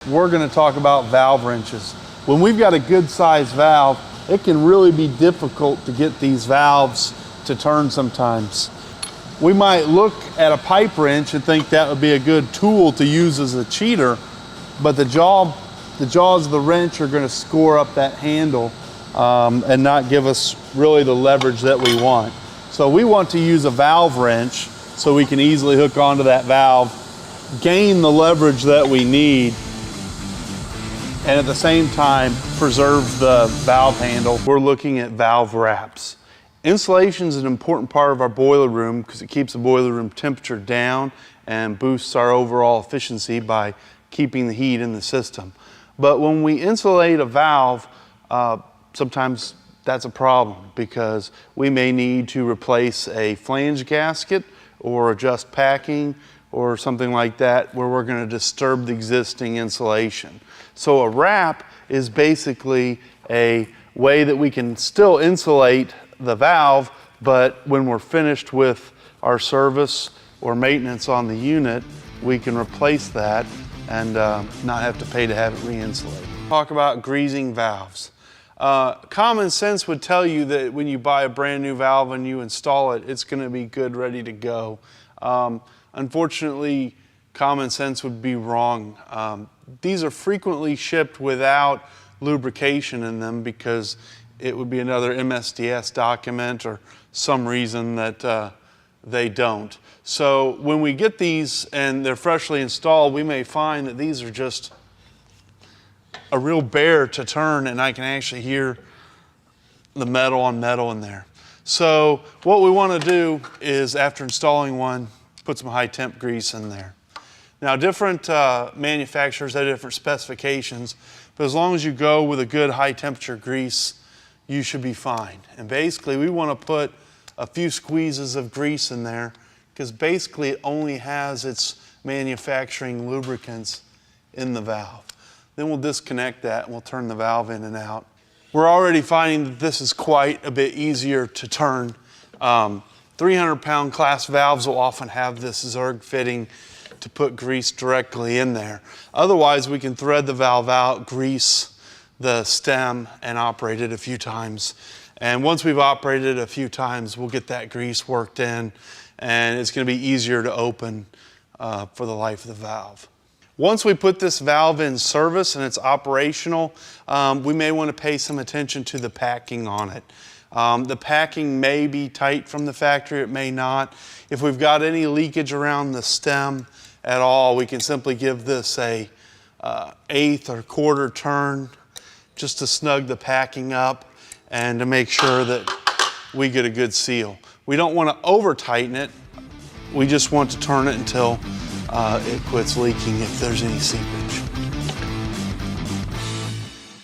We're going to talk about valve wrenches. When we've got a good sized valve, it can really be difficult to get these valves to turn sometimes. We might look at a pipe wrench and think that would be a good tool to use as a cheater, but the jaws of the wrench are going to score up that handle and not give us really the leverage that we want. So we want to use a valve wrench so we can easily hook onto that valve, gain the leverage that we need, and at the same time preserve the valve handle. We're looking at valve wraps. Insulation is an important part of our boiler room because it keeps the boiler room temperature down and boosts our overall efficiency by keeping the heat in the system. But when we insulate a valve, sometimes that's a problem because we may need to replace a flange gasket or adjust packing or something like that where we're going to disturb the existing insulation. So a wrap is basically a way that we can still insulate the valve, but when we're finished with our service or maintenance on the unit, we can replace that and not have to pay to have it re-insulated. Talk about greasing valves. Common sense would tell you that when you buy a brand new valve and you install it, it's going to be good, ready to go. Unfortunately, common sense would be wrong. These are frequently shipped without lubrication in them because it would be another MSDS document or some reason that they don't. So when we get these and they're freshly installed, we may find that these are just a real bear to turn, and I can actually hear the metal on metal in there. So what we want to do is, after installing one, put some high-temp grease in there. Now, different manufacturers have different specifications, but as long as you go with a good high-temperature grease, you should be fine. And basically, we want to put a few squeezes of grease in there because basically it only has its manufacturing lubricants in the valve. Then we'll disconnect that and we'll turn the valve in and out. We're already finding that this is quite a bit easier to turn. 300-pound class valves will often have this Zerg fitting to put grease directly in there. Otherwise, we can thread the valve out, grease the stem, and operate it a few times. And once we've operated it a few times, we'll get that grease worked in, and it's going to be easier to open for the life of the valve. Once we put this valve in service and it's operational, we may want to pay some attention to the packing on it. The packing may be tight from the factory, it may not. If we've got any leakage around the stem at all, we can simply give this a eighth or quarter turn just to snug the packing up and to make sure that we get a good seal. We don't want to over tighten it. We just want to turn it until it quits leaking if there's any seepage.